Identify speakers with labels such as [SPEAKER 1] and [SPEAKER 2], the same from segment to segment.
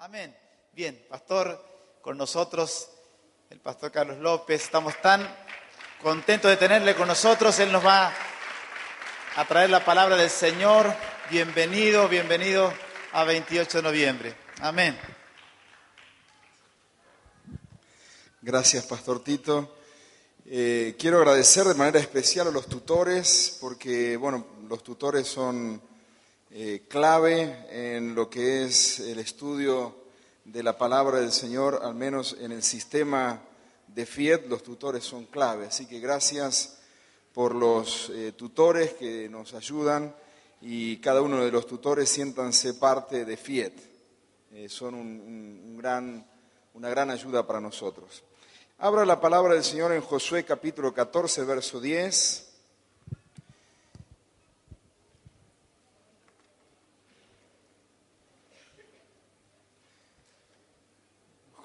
[SPEAKER 1] Amén. Bien, pastor, con nosotros, el pastor Carlos López. Estamos tan contentos de tenerle con nosotros. Él nos va a traer la palabra del Señor. Bienvenido, bienvenido a 28 de noviembre. Amén.
[SPEAKER 2] Gracias, Pastor Tito. Quiero agradecer de manera especial a los tutores, porque los tutores son clave en lo que es el estudio de la palabra del Señor, al menos en el sistema de FIET, los tutores son clave. Así que gracias por los tutores que nos ayudan, y cada uno de los tutores siéntanse parte de FIET. Son una gran ayuda para nosotros. Abra la palabra del Señor en Josué capítulo 14, verso 10.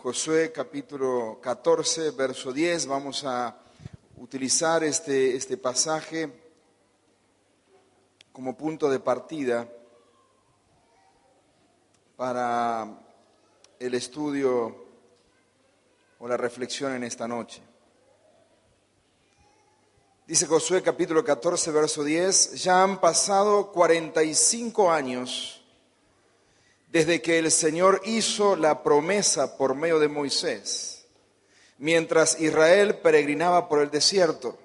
[SPEAKER 2] Josué capítulo 14, verso 10. Vamos a utilizar este pasaje como punto de partida para el estudio o la reflexión en esta noche. Dice Josué capítulo 14, verso 10, ya han pasado 45 años desde que el Señor hizo la promesa por medio de Moisés, mientras Israel peregrinaba por el desierto.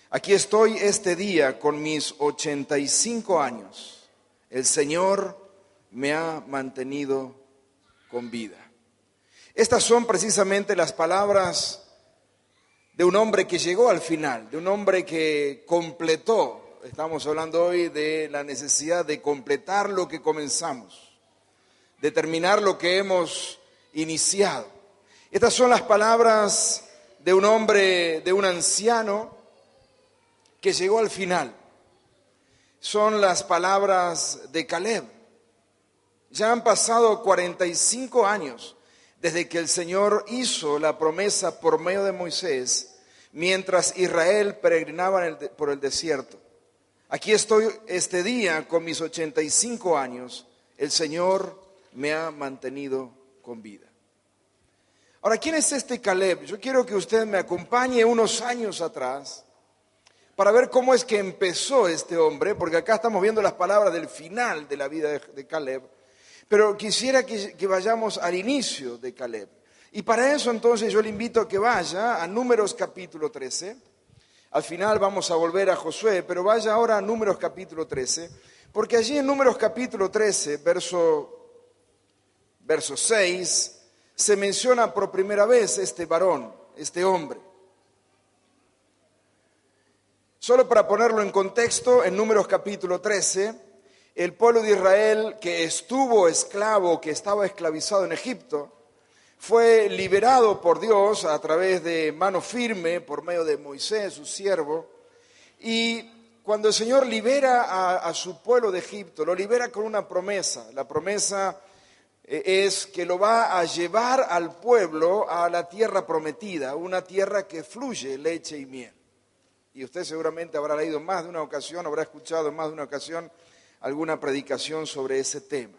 [SPEAKER 2] Aquí estoy este día con mis 85 años. El Señor me ha mantenido con vida. Estas son precisamente las palabras de un hombre que llegó al final, de un hombre que completó. Estamos hablando hoy de la necesidad de completar lo que comenzamos, de terminar lo que hemos iniciado. Estas son las palabras de un hombre, de un anciano que llegó al final. Son las palabras de Caleb. Ya han pasado 45 años desde que el Señor hizo la promesa por medio de Moisés, mientras Israel peregrinaba por el desierto. Aquí estoy este día con mis 85 años. El Señor me ha mantenido con vida. Ahora, ¿quién es este Caleb? Yo quiero que usted me acompañe unos años atrás para ver cómo es que empezó este hombre, porque acá estamos viendo las palabras del final de la vida de Caleb, pero quisiera que vayamos al inicio de Caleb. Y para eso entonces yo le invito a que vaya a Números capítulo 13. Al final vamos a volver a Josué, pero vaya ahora a Números capítulo 13, porque allí en Números capítulo 13, verso 6, se menciona por primera vez este varón, este hombre. Solo para ponerlo en contexto, en Números capítulo 13, el pueblo de Israel que estuvo esclavo, que estaba esclavizado en Egipto, fue liberado por Dios a través de mano firme, por medio de Moisés, su siervo. Y cuando el Señor libera a su pueblo de Egipto, lo libera con una promesa. La promesa es que lo va a llevar al pueblo a la tierra prometida, una tierra que fluye leche y miel. Y usted seguramente habrá leído más de una ocasión, habrá escuchado en más de una ocasión alguna predicación sobre ese tema.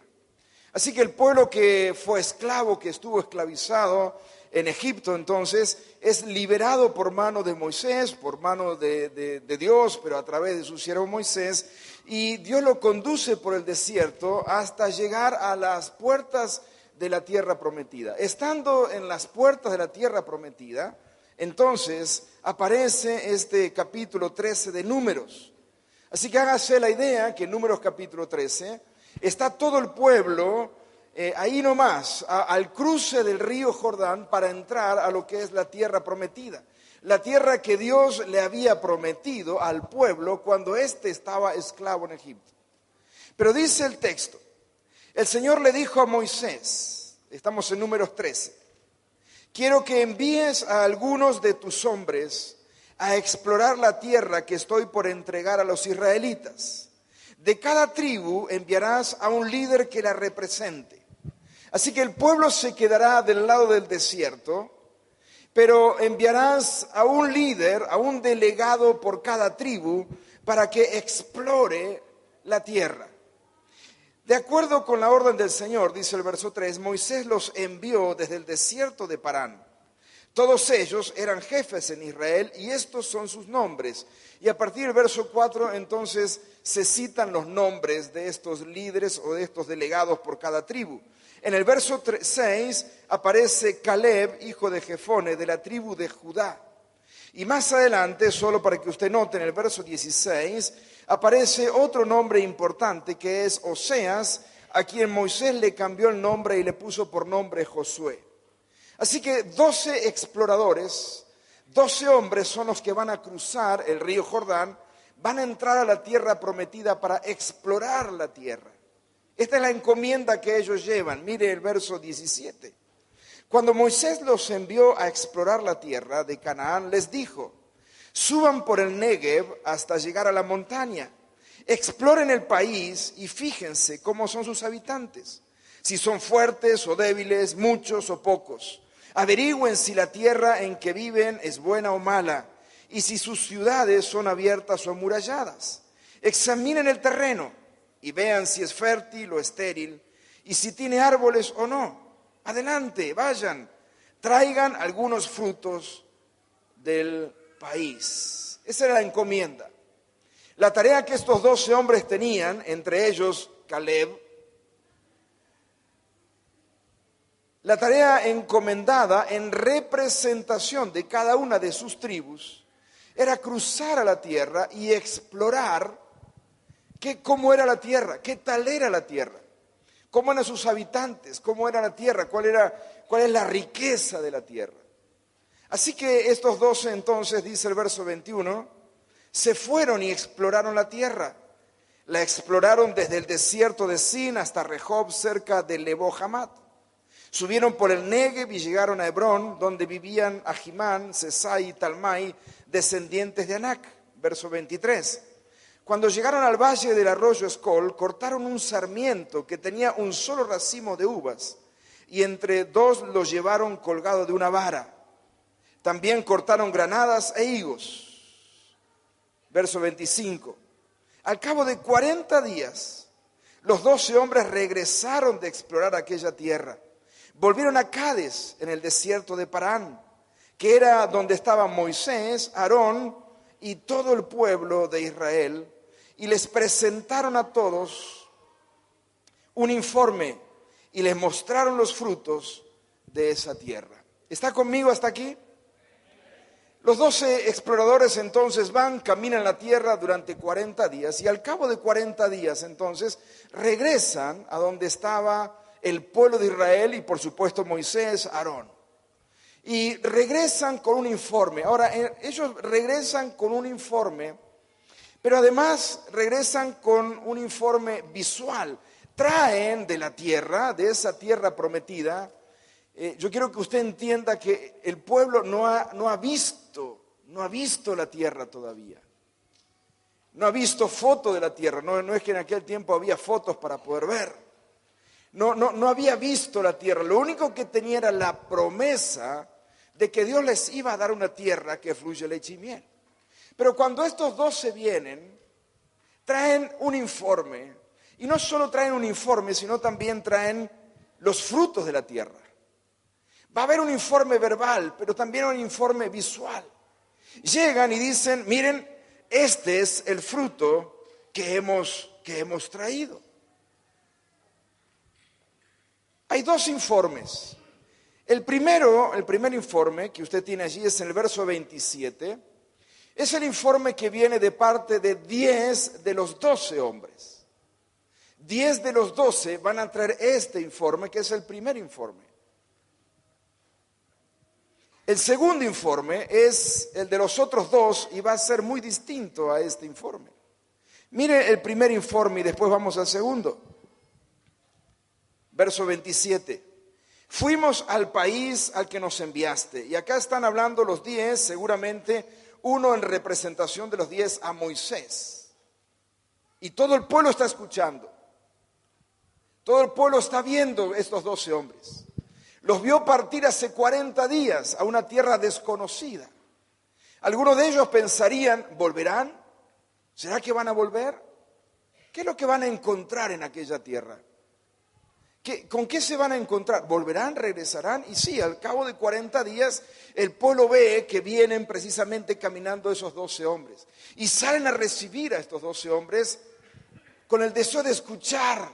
[SPEAKER 2] Así que el pueblo que fue esclavo, que estuvo esclavizado en Egipto entonces, es liberado por mano de Moisés, por mano de Dios, pero a través de su siervo Moisés, y Dios lo conduce por el desierto hasta llegar a las puertas de la tierra prometida. Estando en las puertas de la tierra prometida, entonces aparece este capítulo 13 de Números. Así que hágase la idea que en Números capítulo 13 está todo el pueblo ahí nomás, al cruce del río Jordán, para entrar a lo que es la tierra prometida. La tierra que Dios le había prometido al pueblo cuando éste estaba esclavo en Egipto. Pero dice el texto, el Señor le dijo a Moisés, estamos en Números 13, quiero que envíes a algunos de tus hombres a explorar la tierra que estoy por entregar a los israelitas. De cada tribu enviarás a un líder que la represente. Así que el pueblo se quedará del lado del desierto, pero enviarás a un líder, a un delegado por cada tribu, para que explore la tierra. De acuerdo con la orden del Señor, dice el verso 3, Moisés los envió desde el desierto de Parán. Todos ellos eran jefes en Israel y estos son sus nombres. Y a partir del verso 4 entonces se citan los nombres de estos líderes o de estos delegados por cada tribu. En el verso 6 aparece Caleb, hijo de Jefone, de la tribu de Judá. Y más adelante, solo para que usted note, en el verso 16, aparece otro nombre importante que es Oseas, a quien Moisés le cambió el nombre y le puso por nombre Josué. Así que 12 exploradores, 12 hombres son los que van a cruzar el río Jordán, van a entrar a la tierra prometida para explorar la tierra. Esta es la encomienda que ellos llevan. Mire el verso 17. Cuando Moisés los envió a explorar la tierra de Canaán, les dijo, suban por el Negev hasta llegar a la montaña, exploren el país y fíjense cómo son sus habitantes, si son fuertes o débiles, muchos o pocos. Averigüen si la tierra en que viven es buena o mala y si sus ciudades son abiertas o amuralladas. Examinen el terreno y vean si es fértil o estéril y si tiene árboles o no. Adelante, vayan, traigan algunos frutos del país. Esa era la encomienda. La tarea que estos 12 hombres tenían, entre ellos Caleb, la tarea encomendada en representación de cada una de sus tribus era cruzar a la tierra y explorar cómo era la tierra, qué tal era la tierra, cómo eran sus habitantes, cómo era la tierra, cuál es la riqueza de la tierra. Así que estos 12 entonces, dice el verso 21, se fueron y exploraron la tierra. La exploraron desde el desierto de Sin hasta Rehob, cerca de Lebo Hamat. Subieron por el Negev y llegaron a Hebrón, donde vivían Ahimán, Sesai y Talmai, descendientes de Anac. Verso 23. Cuando llegaron al valle del arroyo Escol, cortaron un sarmiento que tenía un solo racimo de uvas, y entre dos lo llevaron colgado de una vara. También cortaron granadas e higos. Verso 25. Al cabo de 40 días, los 12 hombres regresaron de explorar aquella tierra. Volvieron a Cades, en el desierto de Parán, que era donde estaban Moisés, Aarón y todo el pueblo de Israel, y les presentaron a todos un informe y les mostraron los frutos de esa tierra. ¿Está conmigo hasta aquí? Los 12 exploradores entonces caminan la tierra durante 40 días y al cabo de 40 días entonces regresan a donde estaba el pueblo de Israel y por supuesto Moisés, Aarón. Y regresan con un informe. Ahora, ellos regresan con un informe, pero además regresan con un informe visual. Traen de la tierra, de esa tierra prometida. Yo quiero que usted entienda que el pueblo no ha visto la tierra todavía. No ha visto foto de la tierra. No es que en aquel tiempo había fotos para poder ver. No había visto la tierra. Lo único que tenía era la promesa de que Dios les iba a dar una tierra que fluye leche y miel. Pero cuando estos 12 vienen, traen un informe. Y no solo traen un informe, sino también traen los frutos de la tierra. Va a haber un informe verbal, pero también un informe visual. Llegan y dicen, miren, este es el fruto que hemos traído. Hay 2 informes. El primer informe que usted tiene allí es en el verso 27. Es el informe que viene de parte de 10 de los 12 hombres. 10 de los 12 van a traer este informe, que es el primer informe. El segundo informe es el de los otros 2 y va a ser muy distinto a este informe. Mire el primer informe y después vamos al segundo. Verso 27. Fuimos al país al que nos enviaste. Y acá están hablando los 10, seguramente uno en representación de los 10 a Moisés. Y todo el pueblo está escuchando. Todo el pueblo está viendo estos 12 hombres. Los vio partir hace 40 días a una tierra desconocida. Algunos de ellos pensarían, ¿volverán? ¿Será que van a volver? ¿Qué es lo que van a encontrar en aquella tierra? ¿Con qué se van a encontrar? ¿Volverán? ¿Regresarán? Y sí, al cabo de 40 días, el pueblo ve que vienen precisamente caminando esos 12 hombres. Y salen a recibir a estos 12 hombres con el deseo de escuchar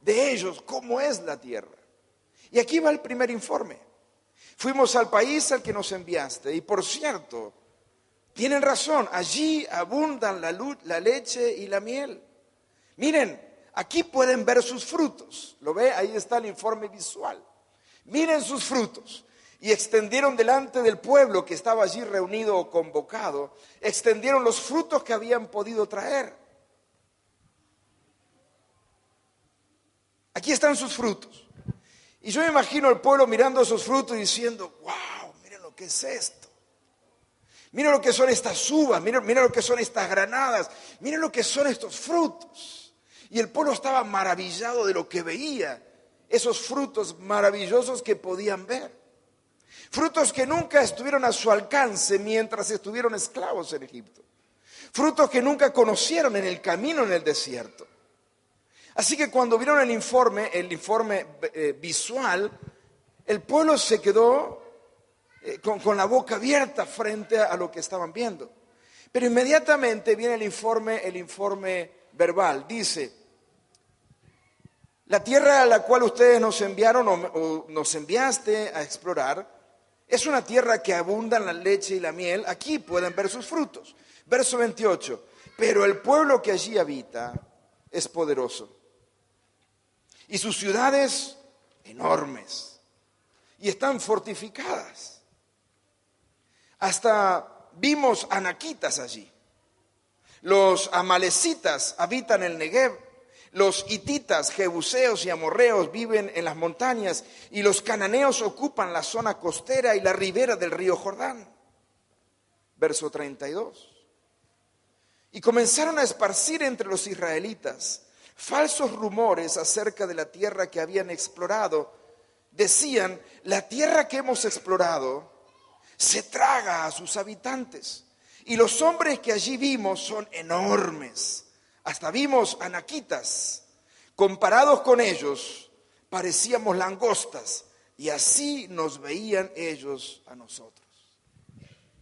[SPEAKER 2] de ellos cómo es la tierra. Y aquí va el primer informe. Fuimos al país al que nos enviaste. Y por cierto, tienen razón, allí abundan la leche y la miel. Miren, aquí pueden ver sus frutos. ¿Lo ve? Ahí está el informe visual. Miren sus frutos. Y extendieron delante del pueblo que estaba allí reunido o convocado, extendieron los frutos que habían podido traer. Aquí están sus frutos. Y yo me imagino al pueblo mirando esos frutos y diciendo, wow, miren lo que es esto. Miren lo que son estas uvas, miren lo que son estas granadas, miren lo que son estos frutos. Y el pueblo estaba maravillado de lo que veía, esos frutos maravillosos que podían ver. Frutos que nunca estuvieron a su alcance mientras estuvieron esclavos en Egipto. Frutos que nunca conocieron en el camino en el desierto. Así que cuando vieron el informe visual, el pueblo se quedó con la boca abierta frente a lo que estaban viendo. Pero inmediatamente viene el informe verbal. Dice, la tierra a la cual ustedes nos enviaron o nos enviaste a explorar, es una tierra que abunda en la leche y la miel. Aquí pueden ver sus frutos. Verso 28. Pero el pueblo que allí habita es poderoso. Y sus ciudades enormes. Y están fortificadas. Hasta vimos anaquitas allí. Los amalecitas habitan el Negev. Los hititas, jebuseos y amorreos viven en las montañas y los cananeos ocupan la zona costera y la ribera del río Jordán. Verso 32. Y comenzaron a esparcir entre los israelitas falsos rumores acerca de la tierra que habían explorado. Decían, la tierra que hemos explorado se traga a sus habitantes y los hombres que allí vimos son enormes. Hasta vimos anaquitas. Comparados con ellos, parecíamos langostas. Y así nos veían ellos a nosotros.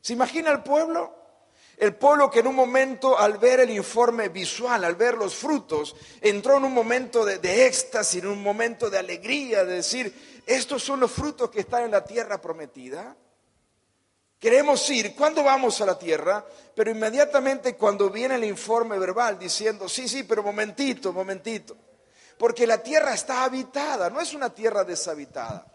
[SPEAKER 2] ¿Se imagina el pueblo? El pueblo que en un momento, al ver el informe visual, al ver los frutos, entró en un momento de éxtasis, en un momento de alegría, de decir, estos son los frutos que están en la tierra prometida. Queremos ir, ¿cuándo vamos a la tierra? Pero inmediatamente cuando viene el informe verbal diciendo, sí, pero momentito. Porque la tierra está habitada, no es una tierra deshabitada.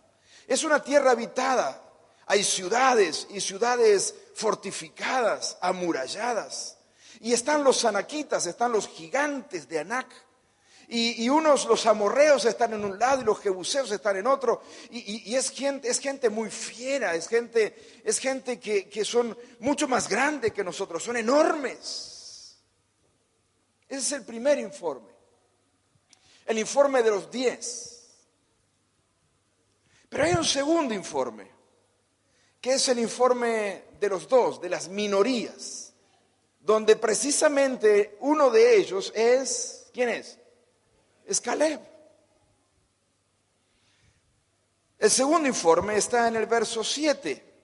[SPEAKER 2] Es una tierra habitada. Hay ciudades y ciudades fortificadas, amuralladas. Y están los anaquitas, están los gigantes de Anac. Y los amorreos están en un lado y los jebuseos están en otro. Y es gente muy fiera, es gente que son mucho más grande que nosotros, son enormes. Ese es el primer informe. El informe de los 10. Pero hay un segundo informe, que es el informe de los 2, de las minorías, donde precisamente uno de ellos es, ¿quién es? Es Caleb. El segundo informe está en el verso 7.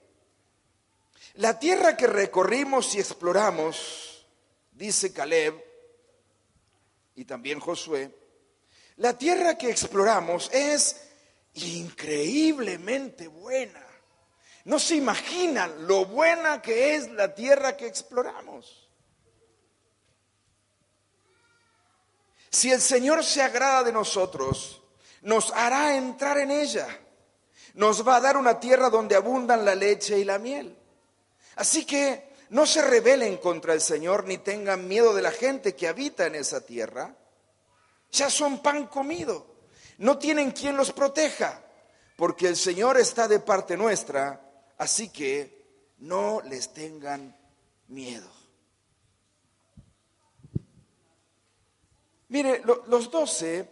[SPEAKER 2] La tierra que recorrimos y exploramos, dice Caleb y también Josué, la tierra que exploramos es increíblemente buena. No se imaginan lo buena que es la tierra que exploramos. Si el Señor se agrada de nosotros, nos hará entrar en ella. Nos va a dar una tierra donde abundan la leche y la miel. Así que no se rebelen contra el Señor ni tengan miedo de la gente que habita en esa tierra. Ya son pan comido. No tienen quien los proteja, porque el Señor está de parte nuestra. Así que no les tengan miedo. Mire, los 12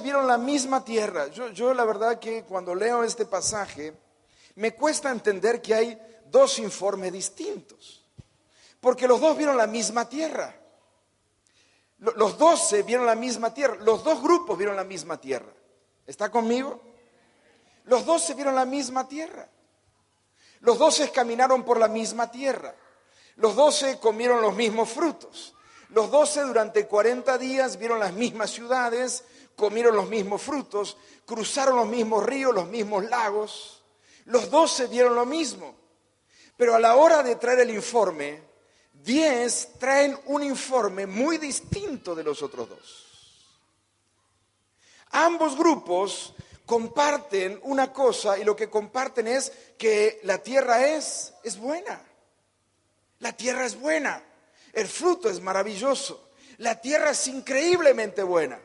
[SPEAKER 2] vieron la misma tierra. Yo la verdad que cuando leo este pasaje, me cuesta entender que hay 2 informes distintos. Porque los 2 vieron la misma tierra. Los 12 vieron la misma tierra, los dos grupos vieron la misma tierra. ¿Está conmigo? Los 12 vieron la misma tierra. Los 12 caminaron por la misma tierra. Los 12 comieron los mismos frutos. Los 12 durante 40 días vieron las mismas ciudades, comieron los mismos frutos, cruzaron los mismos ríos, los mismos lagos. Los 12 vieron lo mismo. Pero a la hora de traer el informe, 10 traen un informe muy distinto de los otros dos. Ambos grupos comparten una cosa, y lo que comparten es que la tierra es buena. La tierra es buena. El fruto es maravilloso. La tierra es increíblemente buena.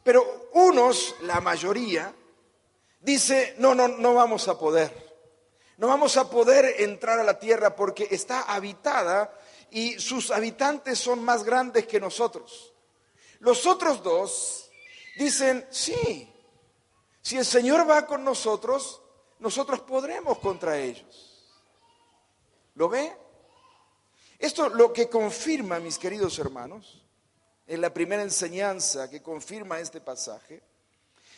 [SPEAKER 2] Pero unos, la mayoría, dice, no vamos a poder. No vamos a poder entrar a la tierra porque está habitada y sus habitantes son más grandes que nosotros. Los otros dos dicen, sí, si el Señor va con nosotros, nosotros podremos contra ellos. ¿Lo ve? Esto lo que confirma, mis queridos hermanos, en la primera enseñanza que confirma este pasaje,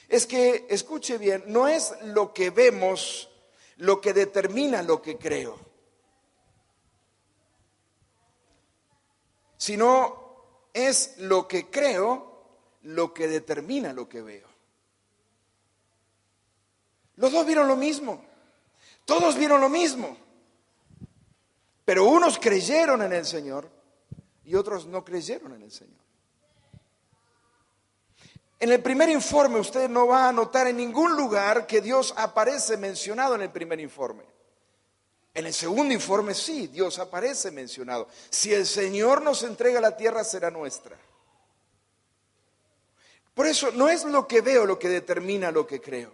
[SPEAKER 2] es que, escuche bien, no es lo que vemos lo que determina lo que creo, sino es lo que creo lo que determina lo que veo. Los dos vieron lo mismo, todos vieron lo mismo, pero unos creyeron en el Señor y otros no creyeron en el Señor. En el primer informe usted no va a notar en ningún lugar que Dios aparece mencionado en el primer informe. En el segundo informe sí, Dios aparece mencionado. Si el Señor nos entrega la tierra, será nuestra. Por eso no es lo que veo lo que determina lo que creo.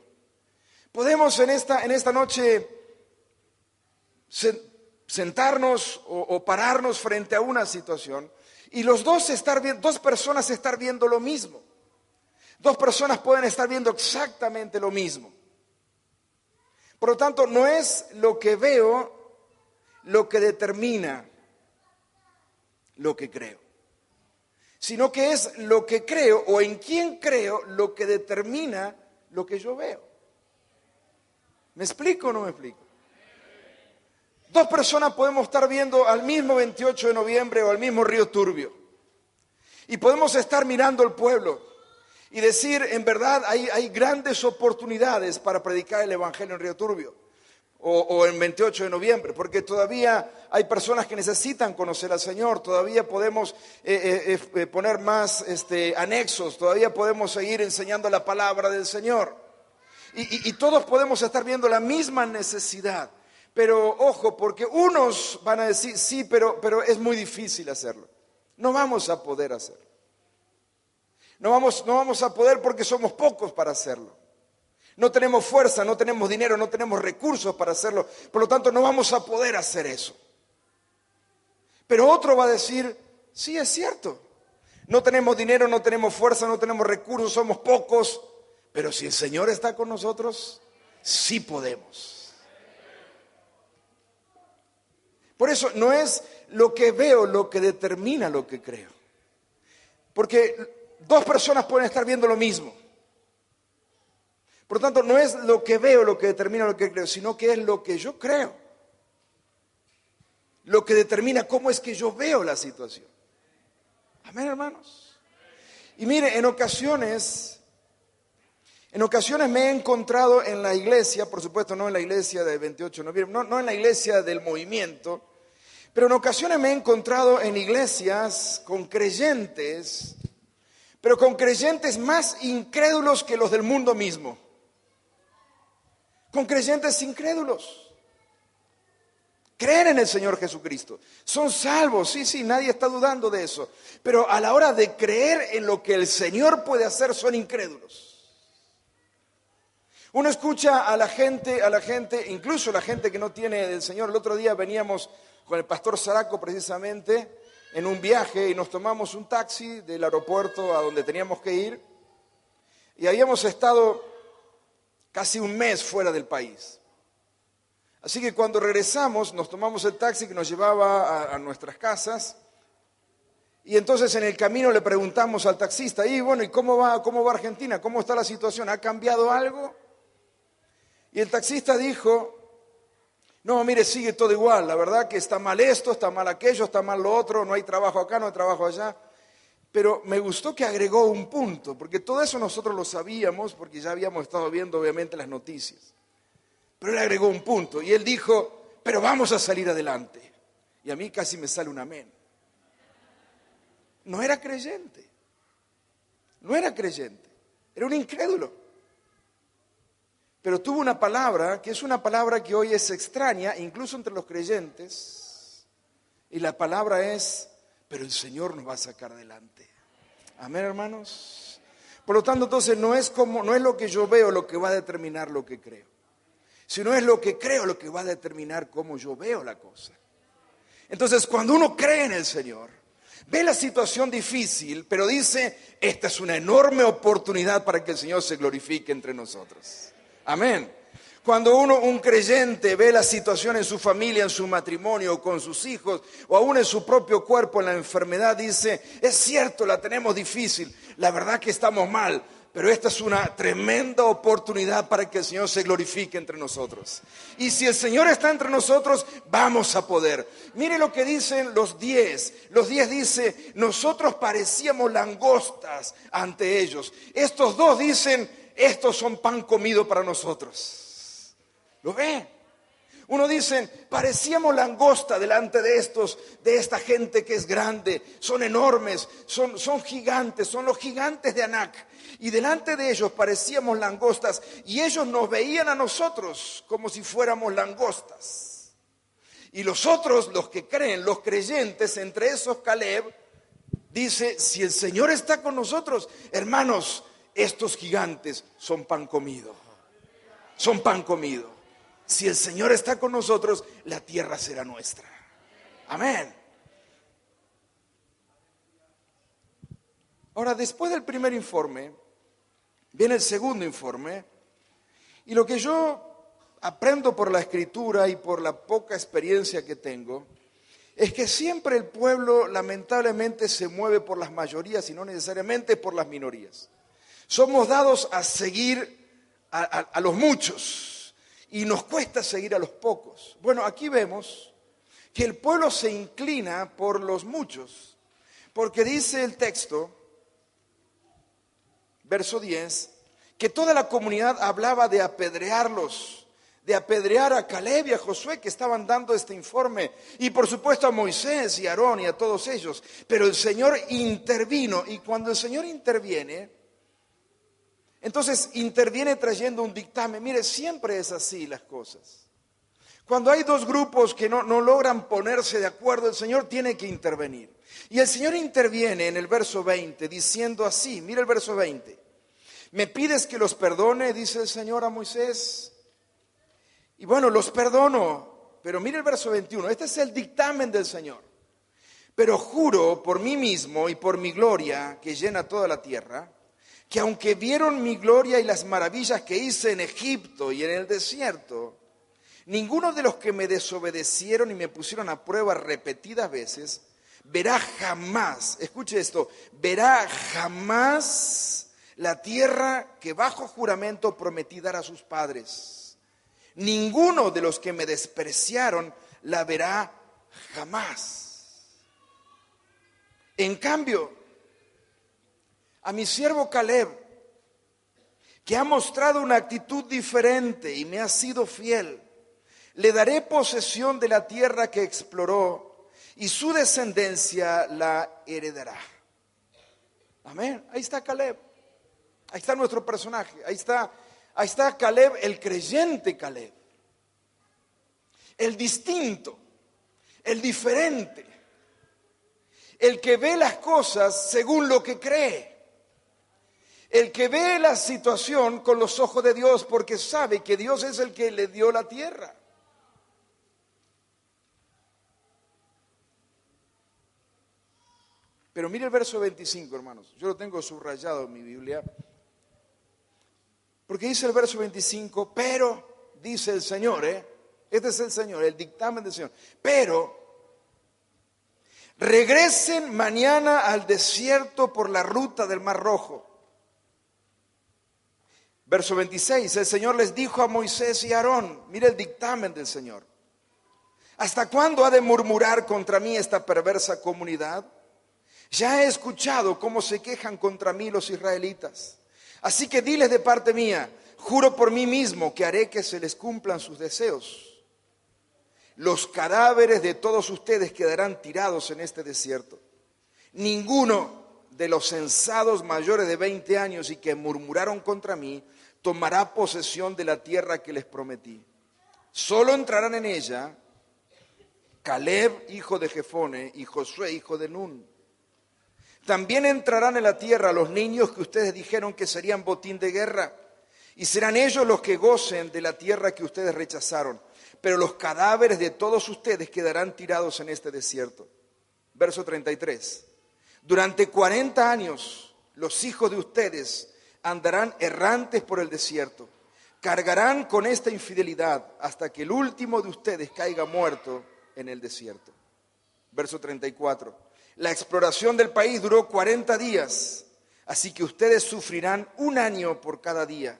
[SPEAKER 2] Podemos en esta noche sentarnos o pararnos frente a una situación y dos personas estar viendo lo mismo. Dos personas pueden estar viendo exactamente lo mismo. Por lo tanto, no es lo que veo lo que determina lo que creo, sino que es lo que creo o en quién creo lo que determina lo que yo veo. ¿Me explico o no me explico? Dos personas podemos estar viendo al mismo 28 de noviembre o al mismo río Turbio. Y podemos estar mirando el pueblo y decir, en verdad, hay grandes oportunidades para predicar el Evangelio en Río Turbio o en 28 de noviembre, porque todavía hay personas que necesitan conocer al Señor, todavía podemos poner más anexos, todavía podemos seguir enseñando la palabra del Señor. Y todos podemos estar viendo la misma necesidad. Pero ojo, porque unos van a decir, sí, pero es muy difícil hacerlo. No vamos a poder hacerlo. No vamos a poder porque somos pocos para hacerlo. No tenemos fuerza, no tenemos dinero, no tenemos recursos para hacerlo. Por lo tanto, no vamos a poder hacer eso. Pero otro va a decir, sí, es cierto. No tenemos dinero, no tenemos fuerza, no tenemos recursos, somos pocos. Pero si el Señor está con nosotros, sí podemos. Por eso no es lo que veo lo que determina lo que creo. Porque dos personas pueden estar viendo lo mismo. Por lo tanto, no es lo que veo lo que determina lo que creo, sino que es lo que yo creo. Lo que determina cómo es que yo veo la situación. Amén, hermanos. Y mire, en ocasiones me he encontrado en la iglesia, por supuesto no en la iglesia del 28 de noviembre, no en la iglesia del movimiento, pero en ocasiones me he encontrado en iglesias con creyentes, pero con creyentes más incrédulos que los del mundo mismo. Con creyentes incrédulos. Creen en el Señor Jesucristo. Son salvos, sí, nadie está dudando de eso. Pero a la hora de creer en lo que el Señor puede hacer, son incrédulos. Uno escucha a la gente, incluso la gente que no tiene del Señor. El otro día veníamos con el pastor Zaraco precisamente en un viaje y nos tomamos un taxi del aeropuerto a donde teníamos que ir. Y habíamos estado casi un mes fuera del país. Así que cuando regresamos, nos tomamos el taxi que nos llevaba a nuestras casas Y entonces en el camino le preguntamos al taxista, y bueno, ¿y cómo va Argentina? ¿Cómo está la situación? ¿Ha cambiado algo? Y el taxista dijo, no, mire, sigue todo igual, la verdad que está mal esto, está mal aquello, está mal lo otro, no hay trabajo acá, no hay trabajo allá. Pero me gustó que agregó un punto, porque todo eso nosotros lo sabíamos, porque ya habíamos estado viendo obviamente las noticias. Pero él agregó un punto, y él dijo, pero vamos a salir adelante. Y a mí casi me sale un amén. No era creyente, era un incrédulo. Pero tuvo una palabra, que es una palabra que hoy es extraña, incluso entre los creyentes, y la palabra es, pero el Señor nos va a sacar adelante. Amén, hermanos. Por lo tanto, entonces, no es lo que yo veo lo que va a determinar lo que creo, sino es lo que creo lo que va a determinar cómo yo veo la cosa. Entonces, cuando uno cree en el Señor, ve la situación difícil, pero dice, esta es una enorme oportunidad para que el Señor se glorifique entre nosotros. Amén. Cuando un creyente ve la situación en su familia, en su matrimonio, con sus hijos, o aún en su propio cuerpo, en la enfermedad, dice, es cierto, la tenemos difícil, la verdad que estamos mal, pero esta es una tremenda oportunidad para que el Señor se glorifique entre nosotros. Y si el Señor está entre nosotros, vamos a poder. Mire lo que dicen los 10. Los 10 dice, nosotros parecíamos langostas ante ellos. Estos dos dicen, estos son pan comido para nosotros. ¿Lo ve? Uno dice, parecíamos langosta delante de esta gente que es grande, son enormes, son gigantes, son los gigantes de Anac. Y delante de ellos parecíamos langostas y ellos nos veían a nosotros como si fuéramos langostas. Y los otros, los que creen, los creyentes, entre esos Caleb, dice, si el Señor está con nosotros, hermanos, estos gigantes son pan comido. Son pan comido. Si el Señor está con nosotros, la tierra será nuestra. Amén. Ahora, después del primer informe, viene el segundo informe. Y lo que yo aprendo por la Escritura y por la poca experiencia que tengo, es que siempre el pueblo lamentablemente se mueve por las mayorías y no necesariamente por las minorías. Somos dados a seguir a los muchos y nos cuesta seguir a los pocos. Bueno, aquí vemos que el pueblo se inclina por los muchos, porque dice el texto, verso 10, que toda la comunidad hablaba de apedrearlos, de apedrear a Caleb y a Josué que estaban dando este informe, y por supuesto a Moisés y a Aarón y a todos ellos. Pero el Señor intervino, y cuando el Señor interviene, entonces interviene trayendo un dictamen. Mire, siempre es así las cosas. Cuando hay dos grupos que no logran ponerse de acuerdo, el Señor tiene que intervenir. Y el Señor interviene en el verso 20 diciendo así, mire el verso 20. ¿Me pides que los perdone?, dice el Señor a Moisés. Y bueno, los perdono, pero mire el verso 21, este es el dictamen del Señor. Pero juro por mí mismo y por mi gloria que llena toda la tierra, que aunque vieron mi gloria y las maravillas que hice en Egipto y en el desierto, ninguno de los que me desobedecieron y me pusieron a prueba repetidas veces, verá jamás, escuche esto, verá jamás la tierra que bajo juramento prometí dar a sus padres. Ninguno de los que me despreciaron la verá jamás. En cambio, a mi siervo Caleb, que ha mostrado una actitud diferente y me ha sido fiel, le daré posesión de la tierra que exploró y su descendencia la heredará. Amén. Ahí está Caleb. Ahí está nuestro personaje. Ahí está Caleb, el creyente Caleb. El distinto, el diferente, el que ve las cosas según lo que cree. El que ve la situación con los ojos de Dios porque sabe que Dios es el que le dio la tierra. Pero mire el verso 25, hermanos. Yo lo tengo subrayado en mi Biblia. Porque dice el verso 25, pero, dice el Señor, este es el Señor, el dictamen del Señor. Pero, Regresen mañana al desierto por la ruta del Mar Rojo. Verso 26, el Señor les dijo a Moisés y a Aarón, mire el dictamen del Señor. ¿Hasta cuándo ha de murmurar contra mí esta perversa comunidad? Ya he escuchado cómo se quejan contra mí los israelitas. Así que diles de parte mía, juro por mí mismo que haré que se les cumplan sus deseos. Los cadáveres de todos ustedes quedarán tirados en este desierto. Ninguno de los censados mayores de 20 años y que murmuraron contra mí tomará posesión de la tierra que les prometí. Solo entrarán en ella Caleb, hijo de Jefone, y Josué, hijo de Nun. También entrarán en la tierra los niños que ustedes dijeron que serían botín de guerra, y serán ellos los que gocen de la tierra que ustedes rechazaron. Pero los cadáveres de todos ustedes quedarán tirados en este desierto. Verso 33. Durante 40 años los hijos de ustedes andarán errantes por el desierto. Cargarán con esta infidelidad hasta que el último de ustedes caiga muerto en el desierto. Verso 34. La exploración del país duró 40 días, así que ustedes sufrirán 1 año por cada día.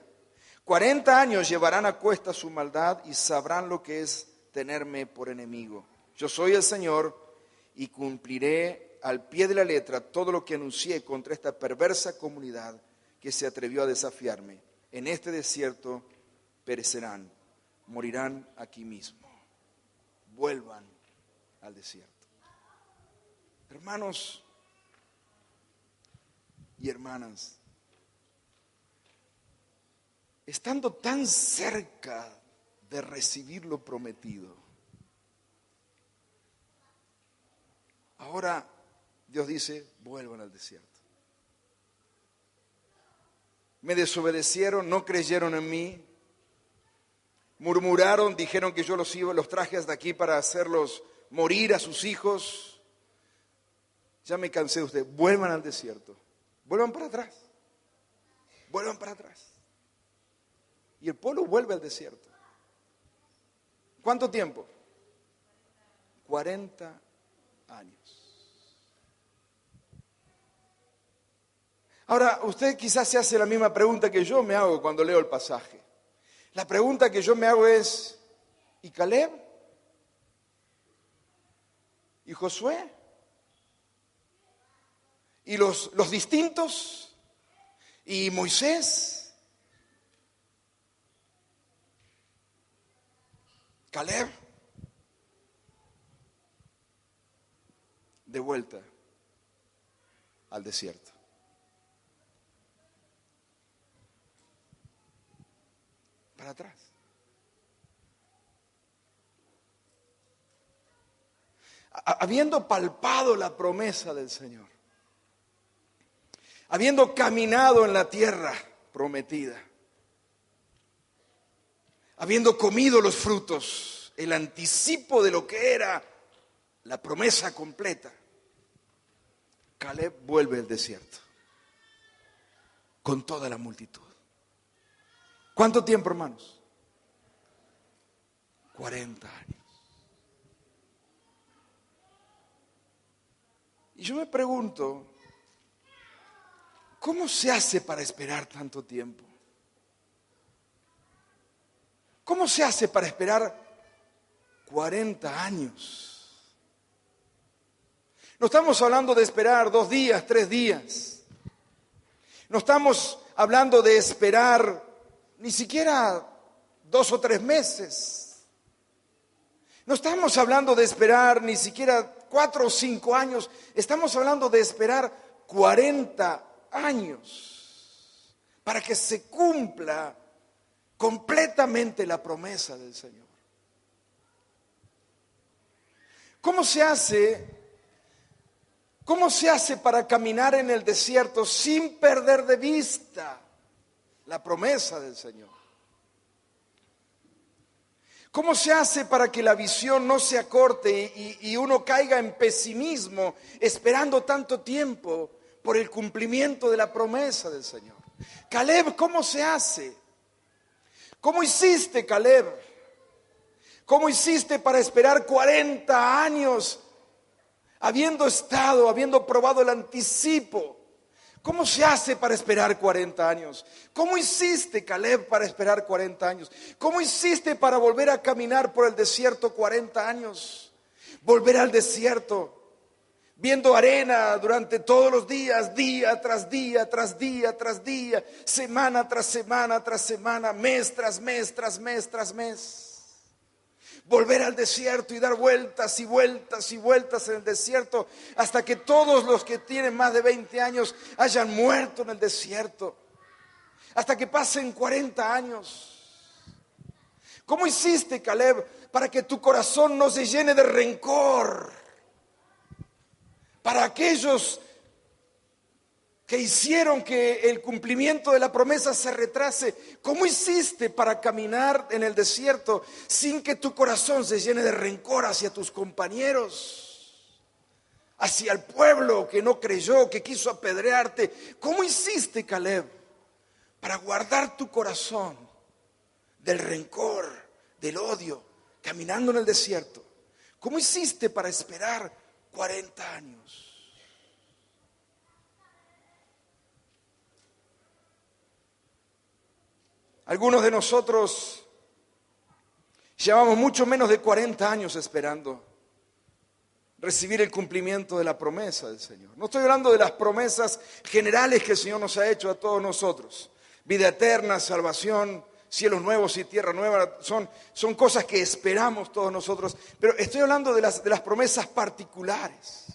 [SPEAKER 2] 40 años llevarán a cuesta su maldad y sabrán lo que es tenerme por enemigo. Yo soy el Señor y cumpliré al pie de la letra todo lo que anuncié contra esta perversa comunidad que se atrevió a desafiarme. En este desierto perecerán, morirán aquí mismo. Vuelvan al desierto. Hermanos y hermanas, estando tan cerca de recibir lo prometido, ahora Dios dice, vuelvan al desierto. Me desobedecieron, no creyeron en mí, murmuraron, dijeron que yo los traje hasta aquí para hacerlos morir a sus hijos. Ya me cansé de ustedes, vuelvan al desierto, vuelvan para atrás, vuelvan para atrás. Y el pueblo vuelve al desierto. ¿Cuánto tiempo? 40 años. Ahora, usted quizás se hace la misma pregunta que yo me hago cuando leo el pasaje. La pregunta que yo me hago es, ¿y Caleb? ¿Y Josué? ¿Y los distintos? ¿Y Moisés? Caleb, de vuelta al desierto. Para atrás. Habiendo palpado la promesa del Señor, habiendo caminado en la tierra prometida, habiendo comido los frutos, el anticipo de lo que era la promesa completa, Caleb vuelve al desierto con toda la multitud. ¿Cuánto tiempo, hermanos? 40 años. Y yo me pregunto, ¿cómo se hace para esperar tanto tiempo? ¿Cómo se hace para esperar 40 años? No estamos hablando de esperar 2 días, 3 días. No estamos hablando de esperar ni siquiera 2 o 3 meses. No estamos hablando de esperar ni siquiera 4 o 5 años. Estamos hablando de esperar 40 años para que se cumpla completamente la promesa del Señor. ¿Cómo se hace para caminar en el desierto sin perder de vista la promesa del Señor? ¿Cómo se hace para que la visión no se acorte y uno caiga en pesimismo esperando tanto tiempo por el cumplimiento de la promesa del Señor? Caleb, ¿cómo se hace? ¿Cómo hiciste, Caleb? ¿Cómo hiciste para esperar 40 años habiendo probado el anticipo. ¿Cómo se hace para esperar 40 años? ¿Cómo hiciste, Caleb, para esperar 40 años? ¿Cómo hiciste para volver a caminar por el desierto 40 años? Volver al desierto, viendo arena durante todos los días, día tras día, tras día, tras día, semana tras semana, tras semana, mes tras mes, tras mes, tras mes. Volver al desierto y dar vueltas y vueltas y vueltas en el desierto hasta que todos los que tienen más de 20 años hayan muerto en el desierto. Hasta que pasen 40 años. ¿Cómo hiciste, Caleb, para que tu corazón no se llene de rencor? Para aquellos que hicieron que el cumplimiento de la promesa se retrase. ¿Cómo hiciste para caminar en el desierto sin que tu corazón se llene de rencor hacia tus compañeros? Hacia el pueblo que no creyó, que quiso apedrearte. ¿Cómo hiciste, Caleb, para guardar tu corazón del rencor, del odio, caminando en el desierto? ¿Cómo hiciste para esperar 40 años? Algunos de nosotros llevamos mucho menos de 40 años esperando recibir el cumplimiento de la promesa del Señor. No estoy hablando de las promesas generales que el Señor nos ha hecho a todos nosotros. Vida eterna, salvación, cielos nuevos y tierra nueva, son cosas que esperamos todos nosotros. Pero estoy hablando de las promesas particulares.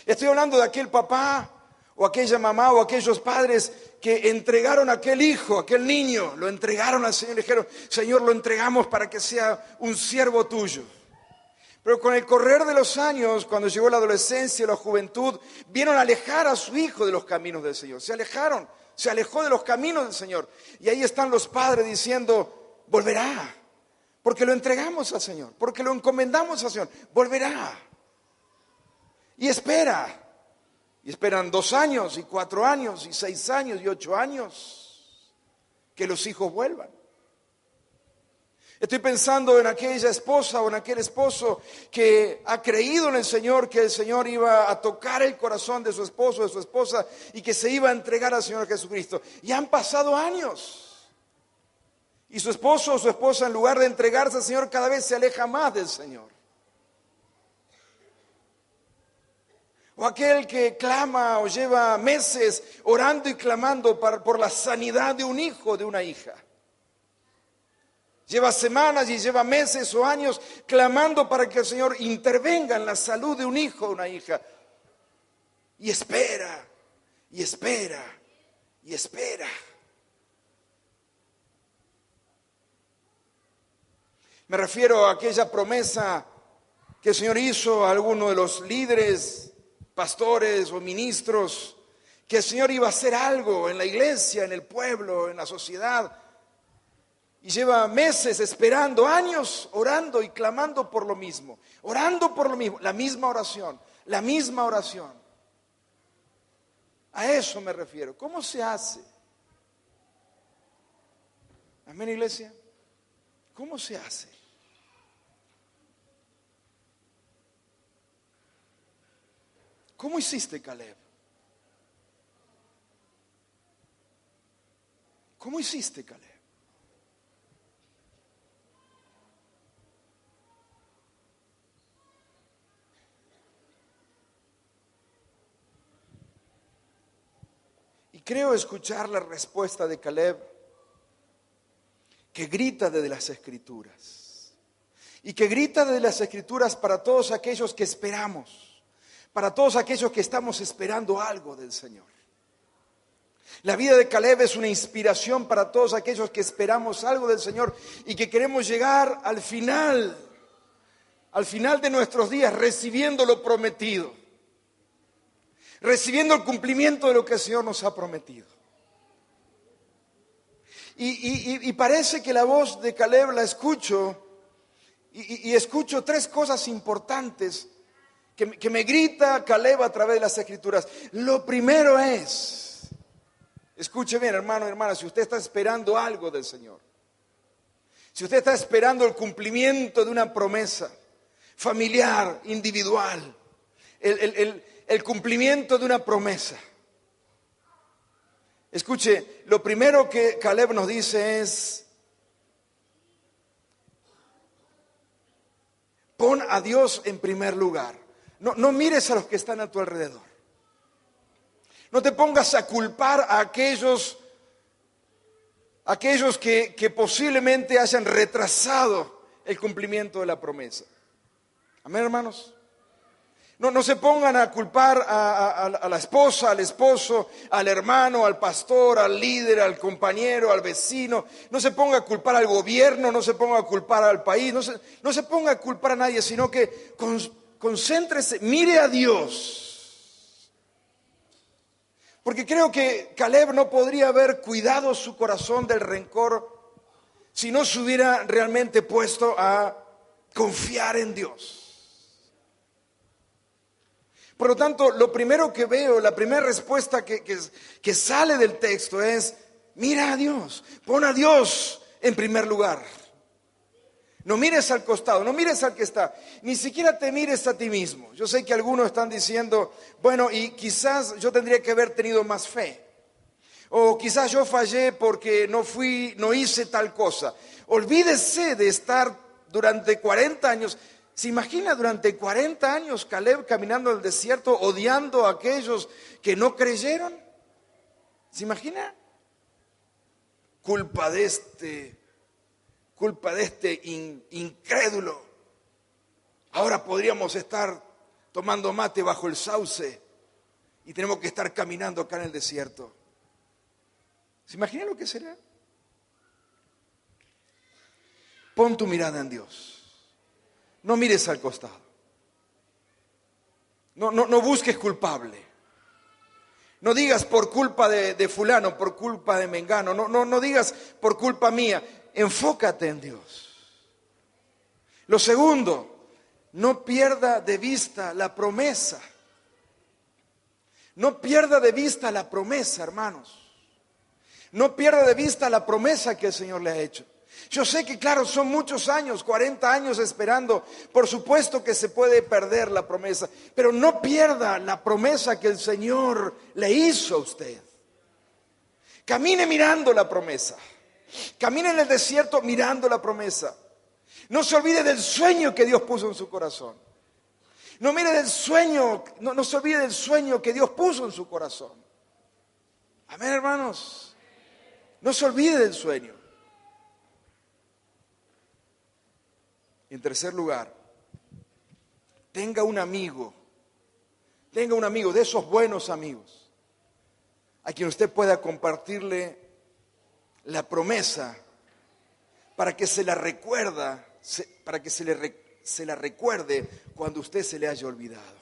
[SPEAKER 2] Estoy hablando de aquel papá o aquella mamá o aquellos padres que entregaron a aquel hijo, aquel niño, lo entregaron al Señor y le dijeron: Señor, lo entregamos para que sea un siervo tuyo. Pero con el correr de los años, cuando llegó la adolescencia, la juventud, vieron alejar a su hijo de los caminos del Señor. Se alejó de los caminos del Señor. Y ahí están los padres diciendo: volverá, porque lo entregamos al Señor, porque lo encomendamos al Señor, volverá. Y espera. Y esperan 2 años, y 4 años, y 6 años, y 8 años que los hijos vuelvan. Estoy pensando en aquella esposa o en aquel esposo que ha creído en el Señor, que el Señor iba a tocar el corazón de su esposo, de su esposa, y que se iba a entregar al Señor Jesucristo. Y han pasado años. Y su esposo o su esposa, en lugar de entregarse al Señor, cada vez se aleja más del Señor. O aquel que clama o lleva meses orando y clamando por la sanidad de un hijo o de una hija. Lleva semanas y lleva meses o años clamando para que el Señor intervenga en la salud de un hijo o una hija. Y espera, y espera, y espera. Me refiero a aquella promesa que el Señor hizo a alguno de los líderes, pastores o ministros, que el Señor iba a hacer algo en la iglesia, en el pueblo, en la sociedad. Y lleva meses esperando, años orando y clamando por lo mismo. Orando por lo mismo, la misma oración, la misma oración. A eso me refiero. ¿Cómo se hace? Amén, iglesia. ¿Cómo se hace? ¿Cómo hiciste, Caleb? ¿Cómo hiciste, Caleb? Y creo escuchar la respuesta de Caleb, que grita desde las Escrituras. Y que grita desde las Escrituras para todos aquellos que esperamos. Para todos aquellos que estamos esperando algo del Señor. La vida de Caleb es una inspiración para todos aquellos que esperamos algo del Señor y que queremos llegar al final de nuestros días recibiendo lo prometido, recibiendo el cumplimiento de lo que el Señor nos ha prometido. Y parece que la voz de Caleb la escucho y escucho 3 cosas importantes que me grita Caleb a través de las Escrituras. Lo primero es, escuche bien, hermano y hermana, si usted está esperando algo del Señor, si usted está esperando el cumplimiento de una promesa familiar, individual, el cumplimiento de una promesa. Escuche, lo primero que Caleb nos dice es: pon a Dios en primer lugar. No mires a los que están a tu alrededor. No te pongas a culpar a aquellos que posiblemente hayan retrasado el cumplimiento de la promesa. Amén, hermanos. No se pongan a culpar a la esposa, al esposo, al hermano, al pastor, al líder, al compañero, al vecino. No se ponga a culpar al gobierno, no se ponga a culpar al país, no se ponga a culpar a nadie, sino que concéntrese, mire a Dios. Porque creo que Caleb no podría haber cuidado su corazón del rencor si no se hubiera realmente puesto a confiar en Dios. Por lo tanto, lo primero que veo, la primera respuesta que sale del texto es: mira a Dios, pon a Dios en primer lugar. No mires al costado, no mires al que está, ni siquiera te mires a ti mismo. Yo sé que algunos están diciendo: bueno, y quizás yo tendría que haber tenido más fe. O quizás yo fallé porque no hice tal cosa. Olvídese de estar durante 40 años. ¿Se imagina durante 40 años Caleb caminando en el desierto odiando a aquellos que no creyeron? ¿Se imagina? Culpa de este incrédulo. Ahora podríamos estar tomando mate bajo el sauce y tenemos que estar caminando acá en el desierto. ¿Se imagina lo que será? Pon tu mirada en Dios. No mires al costado. No busques culpable. No digas por culpa de fulano, por culpa de mengano. No digas por culpa mía. Enfócate en Dios. Lo segundo, no pierda de vista la promesa. No pierda de vista la promesa, hermanos. No pierda de vista la promesa que el Señor le ha hecho. Yo sé que, claro, son muchos años, 40 años esperando. Por supuesto que se puede perder la promesa, pero no pierda la promesa que el Señor le hizo a usted. Camine mirando la promesa. Camine en el desierto mirando la promesa. No se olvide del sueño que Dios puso en su corazón. No mire del sueño, no se olvide del sueño que Dios puso en su corazón. Amén, hermanos. No se olvide del sueño. En tercer lugar, tenga un amigo de esos buenos amigos, a quien usted pueda compartirle la promesa para que se la recuerde cuando usted se le haya olvidado.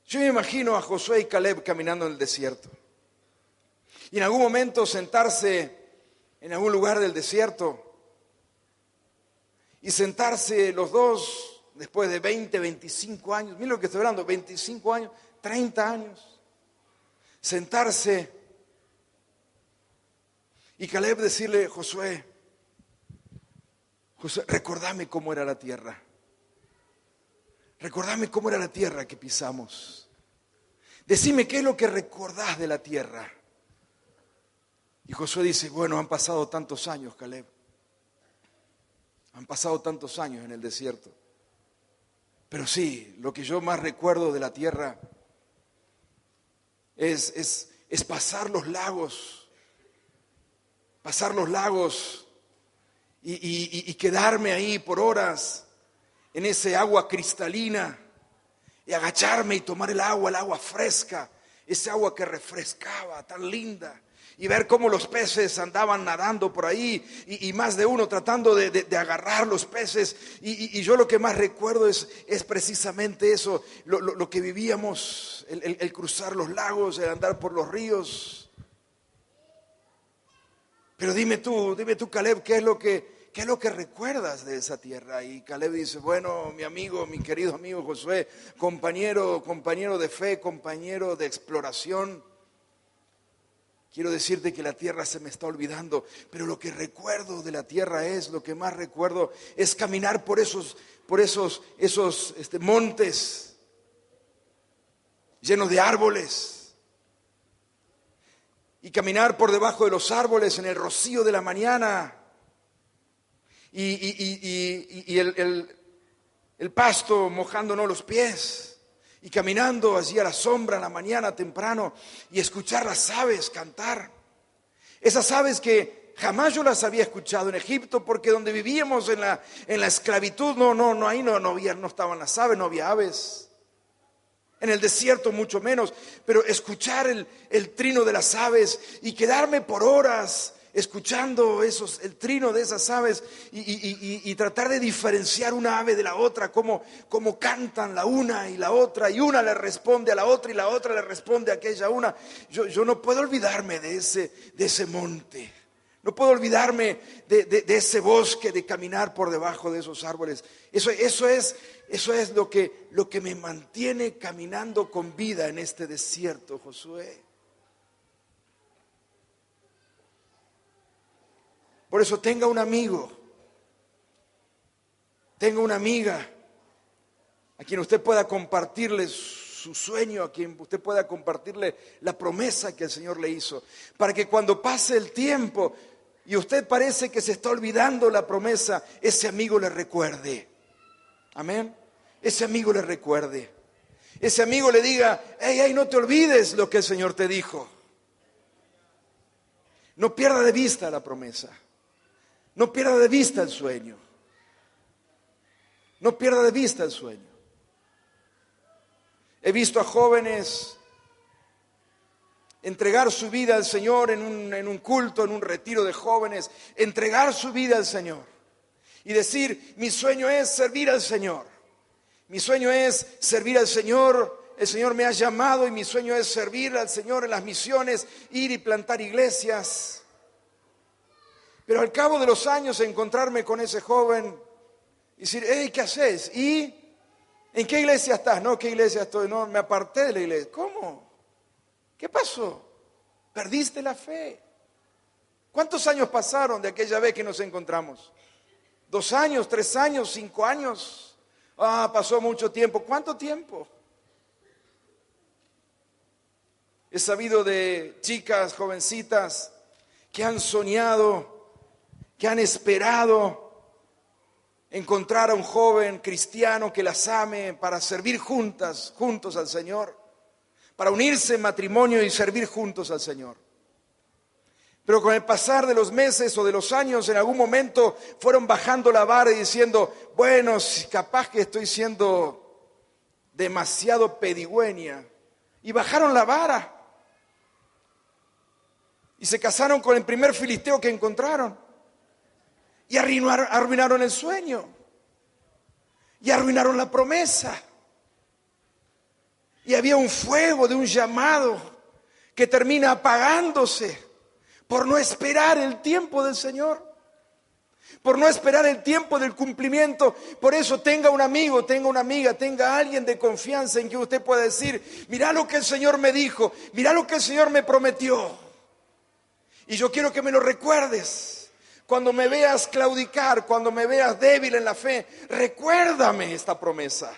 [SPEAKER 2] Yo me imagino a Josué y Caleb caminando en el desierto y en algún momento sentarse en algún lugar del desierto y sentarse los dos después de 20, 25 años, miren lo que estoy hablando, 25 años, 30 años, sentarse y Caleb decirle: Josué, recordame cómo era la tierra. Recordame cómo era la tierra que pisamos. Decime qué es lo que recordás de la tierra. Y Josué dice: bueno, han pasado tantos años, Caleb. Han pasado tantos años en el desierto. Pero sí, lo que yo más recuerdo de la tierra es pasar los lagos. Pasar los lagos y quedarme ahí por horas en ese agua cristalina y agacharme y tomar el agua fresca, ese agua que refrescaba, tan linda, y ver cómo los peces andaban nadando por ahí y más de uno tratando de agarrar los peces y yo lo que más recuerdo es precisamente eso, lo que vivíamos, el cruzar los lagos, el andar por los ríos. Pero dime tú, Caleb, ¿qué es lo que recuerdas de esa tierra? Y Caleb dice: bueno, mi querido amigo Josué, compañero de fe, compañero de exploración, quiero decirte que la tierra se me está olvidando, pero lo que recuerdo de la tierra lo que más recuerdo es caminar por esos montes llenos de árboles y caminar por debajo de los árboles en el rocío de la mañana y el pasto mojándonos los pies. Y caminando allí a la sombra en la mañana temprano y escuchar las aves cantar. Esas aves que jamás yo las había escuchado en Egipto, porque donde vivíamos en la esclavitud, ahí no estaban las aves, no había aves. En el desierto mucho menos, pero escuchar el trino de las aves y quedarme por horas escuchando el trino de esas aves y tratar de diferenciar una ave de la otra, cómo cantan la una y la otra, y una le responde a la otra y la otra le responde a aquella una. Yo no puedo olvidarme de ese monte, no puedo olvidarme de ese bosque, de caminar por debajo de esos árboles. Eso es lo que me mantiene caminando con vida en este desierto, Josué. Por eso tenga un amigo, tenga una amiga a quien usted pueda compartirle su sueño, a quien usted pueda compartirle la promesa que el Señor le hizo, para que cuando pase el tiempo y usted parece que se está olvidando la promesa, ese amigo le recuerde. Amén. Ese amigo le recuerde. Ese amigo le diga: hey, no te olvides lo que el Señor te dijo. No pierda de vista la promesa. No pierda de vista el sueño. No pierda de vista el sueño. He visto a jóvenes entregar su vida al Señor en un culto, en un retiro de jóvenes, entregar su vida al Señor y decir: mi sueño es servir al Señor. Mi sueño es servir al Señor. El Señor me ha llamado y mi sueño es servir al Señor en las misiones, ir y plantar iglesias. Pero al cabo de los años encontrarme con ese joven y decir: hey, ¿qué haces? ¿Y en qué iglesia estás? No, ¿qué iglesia estoy? No, me aparté de la iglesia. ¿Cómo? ¿Qué pasó? Perdiste la fe. ¿Cuántos años pasaron de aquella vez que nos encontramos? 2 años, 3 años, 5 años. Pasó mucho tiempo. ¿Cuánto tiempo? He sabido de chicas, jovencitas, que han soñado, que han esperado encontrar a un joven cristiano que las ame para servir juntos al Señor, para unirse en matrimonio y servir juntos al Señor. Pero con el pasar de los meses o de los años, en algún momento fueron bajando la vara y diciendo: bueno, capaz que estoy siendo demasiado pedigüeña. Y bajaron la vara. Y se casaron con el primer filisteo que encontraron. Y arruinaron el sueño. Y arruinaron la promesa. Y había un fuego de un llamado que termina apagándose por no esperar el tiempo del Señor. Por no esperar el tiempo del cumplimiento. Por eso tenga un amigo, tenga una amiga, tenga alguien de confianza en que usted pueda decir: mira lo que el Señor me dijo, mira lo que el Señor me prometió. Y yo quiero que me lo recuerdes. Cuando me veas claudicar, cuando me veas débil en la fe, recuérdame esta promesa.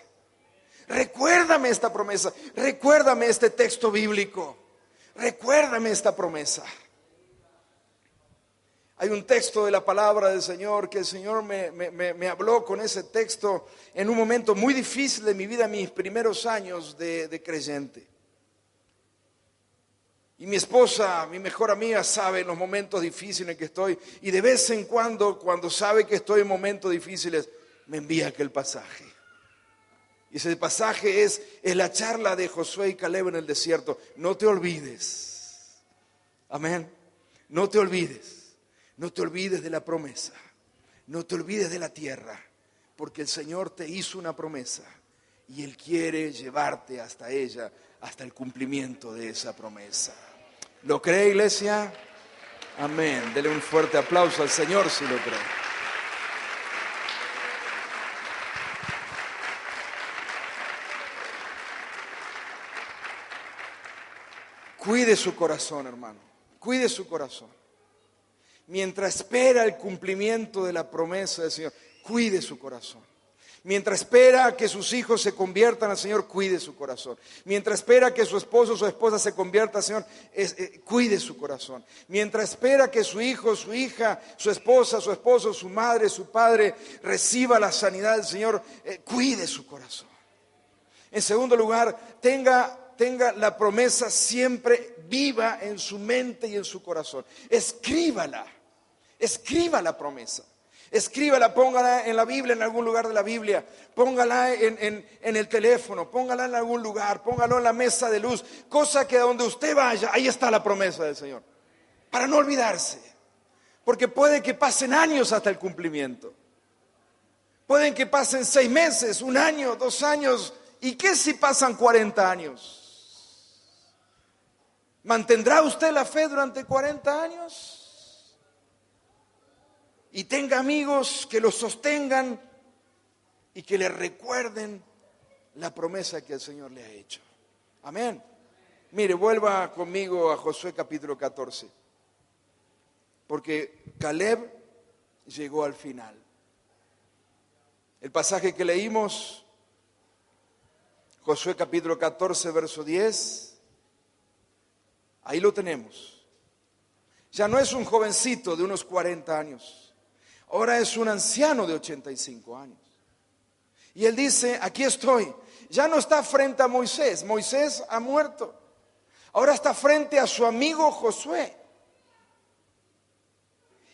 [SPEAKER 2] Recuérdame esta promesa. Recuérdame este texto bíblico. Recuérdame esta promesa. Hay un texto de la palabra del Señor que el Señor me habló con ese texto en un momento muy difícil de mi vida, mis primeros años de creyente. Y mi esposa, mi mejor amiga, sabe los momentos difíciles en que estoy. Y de vez en cuando sabe que estoy en momentos difíciles, me envía aquel pasaje. Y ese pasaje es la charla de Josué y Caleb en el desierto. No te olvides. Amén. No te olvides. No te olvides de la promesa. No te olvides de la tierra. Porque el Señor te hizo una promesa. Y Él quiere llevarte hasta ella, hasta el cumplimiento de esa promesa. ¿Lo cree, iglesia? Amén. Dele un fuerte aplauso al Señor si lo cree. Cuide su corazón, hermano. cuide su corazón. Mientras espera el cumplimiento de la promesa del Señor, cuide su corazón. Mientras espera que sus hijos se conviertan al Señor, cuide su corazón. Mientras espera que su esposo o su esposa se convierta al Señor, cuide su corazón. Mientras espera que su hijo, su hija, su esposa, su esposo, su madre, su padre reciba la sanidad del Señor, cuide su corazón. En segundo lugar, tenga la promesa siempre viva en su mente y en su corazón. Escríbala, escriba la promesa. Escríbala, póngala en la Biblia, en algún lugar de la Biblia. Póngala en el teléfono, póngala en algún lugar, póngalo en la mesa de luz. Cosa que donde usted vaya, ahí está la promesa del Señor. Para no olvidarse. Porque puede que pasen años hasta el cumplimiento. Pueden que pasen 6 meses, 1 año, 2 años. ¿Y qué si pasan 40 años? ¿Mantendrá usted la fe durante 40 años? Y tenga amigos que lo sostengan y que le recuerden la promesa que el Señor le ha hecho. Amén. Mire, vuelva conmigo a Josué capítulo 14. Porque Caleb llegó al final. El pasaje que leímos, Josué capítulo 14, verso 10, ahí lo tenemos. Ya no es un jovencito de unos 40 años. Ahora es un anciano de 85 años. Y él dice, aquí estoy. Ya no está frente a Moisés. Moisés ha muerto. Ahora está frente a su amigo Josué.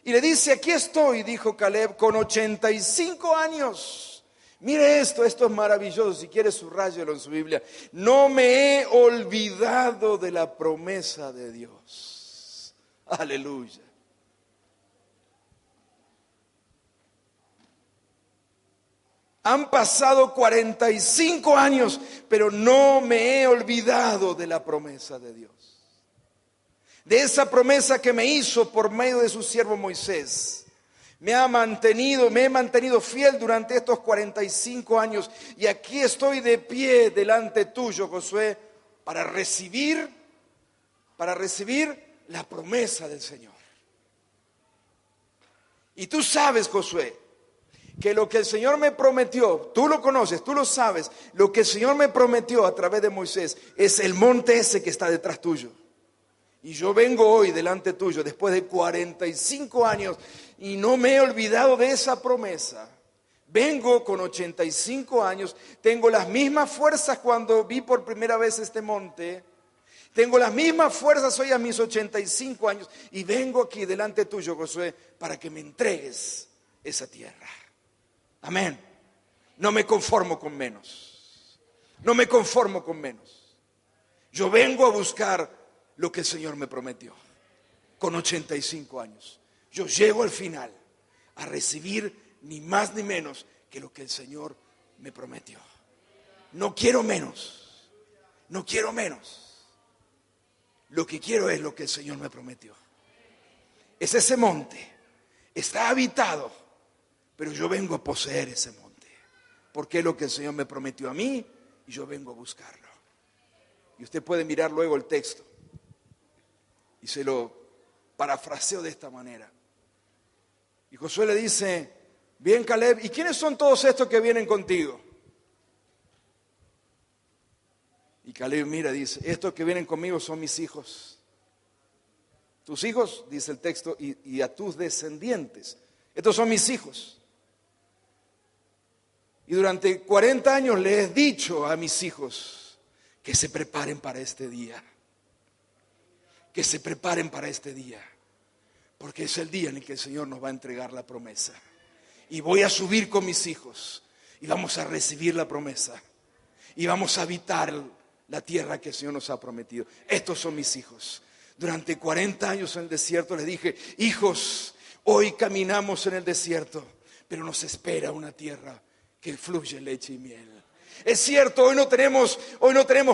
[SPEAKER 2] Y le dice, aquí estoy, dijo Caleb, con 85 años. Mire esto es maravilloso. Si quiere subráyelo en su Biblia. No me he olvidado de la promesa de Dios. Aleluya. Han pasado 45 años, pero no me he olvidado de la promesa de Dios. De esa promesa que me hizo por medio de su siervo Moisés. Me he mantenido fiel durante estos 45 años. Y aquí estoy de pie delante tuyo, Josué, para recibir la promesa del Señor. Y tú sabes, Josué, que lo que el Señor me prometió, tú lo conoces, tú lo sabes, lo que el Señor me prometió a través de Moisés es el monte ese que está detrás tuyo. Y yo vengo hoy delante tuyo después de 45 años y no me he olvidado de esa promesa. Vengo con 85 años, tengo las mismas fuerzas cuando vi por primera vez este monte. Tengo las mismas fuerzas hoy a mis 85 años y vengo aquí delante tuyo, Josué, para que me entregues esa tierra. Amén. No me conformo con menos. No me conformo con menos. Yo vengo a buscar lo que el Señor me prometió. Con 85 años. Yo llego al final a recibir ni más ni menos que lo que el Señor me prometió. No quiero menos. No quiero menos. Lo que quiero es lo que el Señor me prometió. Es ese monte. Está habitado. Pero yo vengo a poseer ese monte, porque es lo que el Señor me prometió a mí y yo vengo a buscarlo. Y usted puede mirar luego el texto y se lo parafraseo de esta manera. Y Josué le dice, bien Caleb, ¿y quiénes son todos estos que vienen contigo? Y Caleb mira, dice, estos que vienen conmigo son mis hijos. Tus hijos, dice el texto, y a tus descendientes. Estos son mis hijos. Y durante 40 años le he dicho a mis hijos que se preparen para este día. Que se preparen para este día. Porque es el día en el que el Señor nos va a entregar la promesa. Y voy a subir con mis hijos. Y vamos a recibir la promesa. Y vamos a habitar la tierra que el Señor nos ha prometido. Estos son mis hijos. Durante 40 años en el desierto les dije, hijos, hoy caminamos en el desierto, pero nos espera una tierra que fluye leche y miel. Es cierto, hoy no tenemos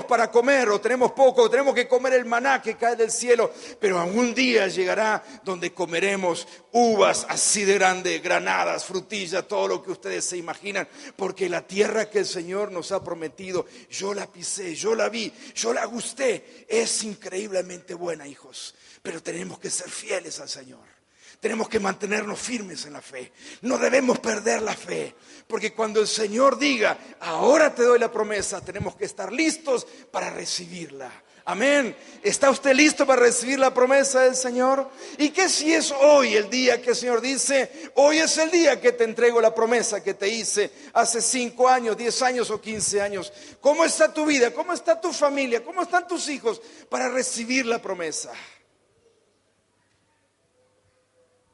[SPEAKER 2] para comer, o tenemos poco, o tenemos que comer el maná que cae del cielo, pero algún día llegará donde comeremos uvas así de grandes, granadas, frutillas, todo lo que ustedes se imaginan, porque la tierra que el Señor nos ha prometido, yo la pisé, yo la vi, yo la gusté, es increíblemente buena, hijos, pero tenemos que ser fieles al Señor. Tenemos que mantenernos firmes en la fe. No debemos perder la fe. Porque cuando el Señor diga, ahora te doy la promesa, tenemos que estar listos para recibirla. Amén. ¿Está usted listo para recibir la promesa del Señor? ¿Y qué si es hoy el día que el Señor dice, hoy es el día que te entrego la promesa que te hice hace 5 años, 10 años o 15 años? ¿Cómo está tu vida? ¿Cómo está tu familia? ¿Cómo están tus hijos para recibir la promesa?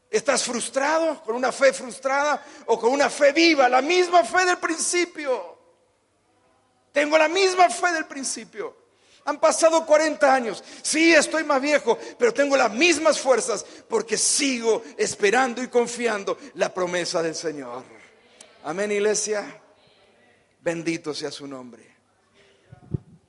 [SPEAKER 2] ¿Estás frustrado, con una fe frustrada o con una fe viva? La misma fe del principio. Tengo la misma fe del principio. Han pasado 40 años. Sí, estoy más viejo, pero tengo las mismas fuerzas porque sigo esperando y confiando la promesa del Señor. Amén, iglesia. Bendito sea su nombre.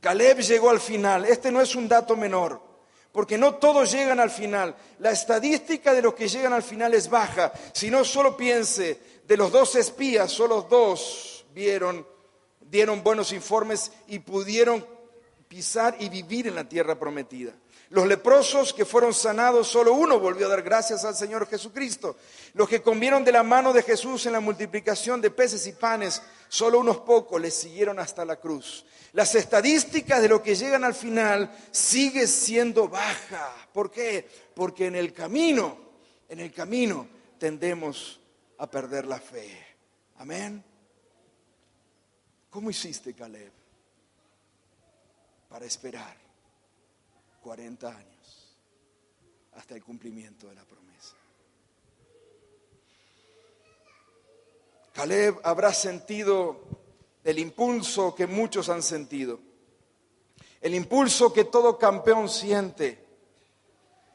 [SPEAKER 2] Caleb llegó al final. Este no es un dato menor. Porque no todos llegan al final. La estadística de los que llegan al final es baja. Si no, solo piense, de los 2 espías, solo 2 dieron buenos informes y pudieron pisar y vivir en la tierra prometida. Los leprosos que fueron sanados, solo 1 volvió a dar gracias al Señor Jesucristo. Los que comieron de la mano de Jesús en la multiplicación de peces y panes, solo unos pocos le siguieron hasta la cruz. Las estadísticas de los que llegan al final sigue siendo baja. ¿Por qué? Porque en el camino tendemos a perder la fe. Amén. ¿Cómo hiciste, Caleb, para esperar 40 años hasta el cumplimiento de la promesa? Caleb habrá sentido el impulso que muchos han sentido, el impulso que todo campeón siente,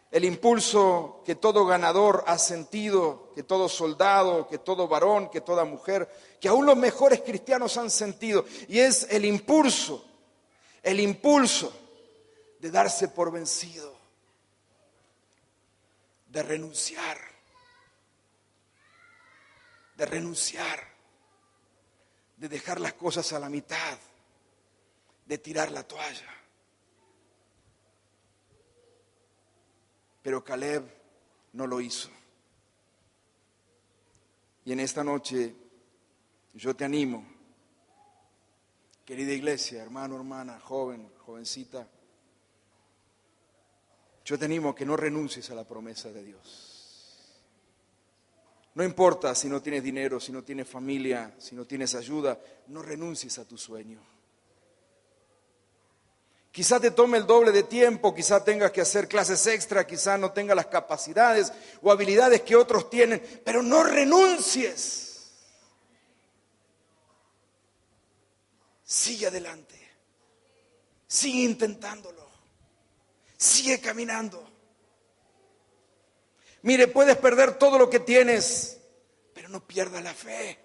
[SPEAKER 2] el impulso que todo ganador ha sentido, que todo soldado, que todo varón, que toda mujer, que aún los mejores cristianos han sentido, y es el impulso de darse por vencido, de renunciar, de dejar las cosas a la mitad, de tirar la toalla. Pero Caleb no lo hizo. Y en esta noche yo te animo, querida iglesia, hermano, hermana, joven, jovencita, yo te animo a que no renuncies a la promesa de Dios. No importa si no tienes dinero, si no tienes familia, si no tienes ayuda, no renuncies a tu sueño. Quizá te tome el doble de tiempo, quizá tengas que hacer clases extra, quizá no tengas las capacidades o habilidades que otros tienen, pero no renuncies. Sigue adelante, sigue intentándolo, sigue caminando. Mire, puedes perder todo lo que tienes, pero no pierdas la fe.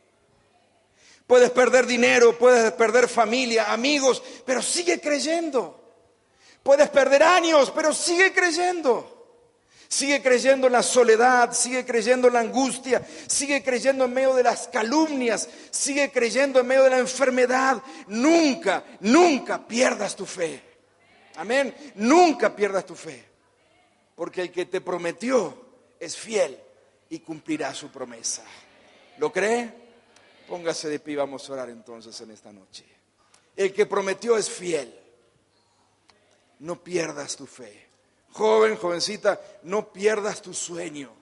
[SPEAKER 2] Puedes perder dinero, puedes perder familia, amigos, pero sigue creyendo. Puedes perder años, pero sigue creyendo. Sigue creyendo en la soledad, sigue creyendo en la angustia, sigue creyendo en medio de las calumnias, sigue creyendo en medio de la enfermedad. Nunca, nunca pierdas tu fe. Amén. Nunca pierdas tu fe. Porque el que te prometió es fiel y cumplirá su promesa. ¿Lo cree? Póngase de pie y vamos a orar entonces en esta noche. El que prometió es fiel. No pierdas tu fe. Joven, jovencita, no pierdas tu sueño.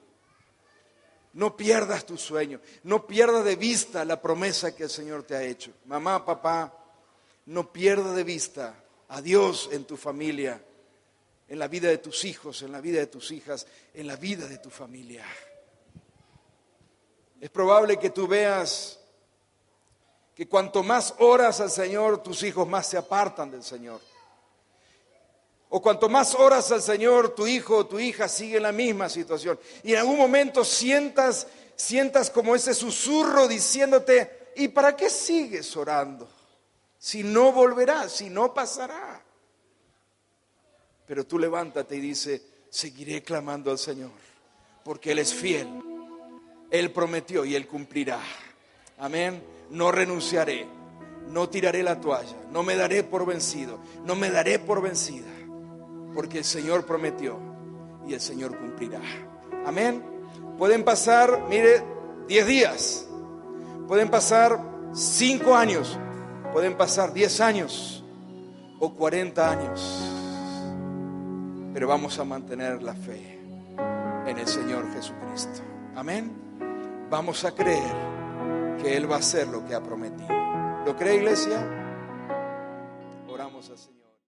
[SPEAKER 2] No pierdas tu sueño. No pierdas de vista la promesa que el Señor te ha hecho. Mamá, papá, no pierdas de vista a Dios en tu familia, en la vida de tus hijos, en la vida de tus hijas, en la vida de tu familia. Es probable que tú veas que cuanto más oras al Señor, tus hijos más se apartan del Señor. O cuanto más oras al Señor, tu hijo o tu hija sigue en la misma situación. Y en algún momento sientas como ese susurro diciéndote, ¿y para qué sigues orando? si no volverá, si no pasará. Pero tú levántate y dice, seguiré clamando al Señor, porque Él es fiel. Él prometió y Él cumplirá. Amén. No renunciaré, no tiraré la toalla, no me daré por vencido, no me daré por vencida, porque el Señor prometió y el Señor cumplirá. Amén. Pueden pasar, mire, 10 días, pueden pasar 5 años, pueden pasar 10 años o 40 años, pero vamos a mantener la fe en el Señor Jesucristo. Amén. Vamos a creer que Él va a hacer lo que ha prometido. ¿Lo cree, iglesia? Oramos así.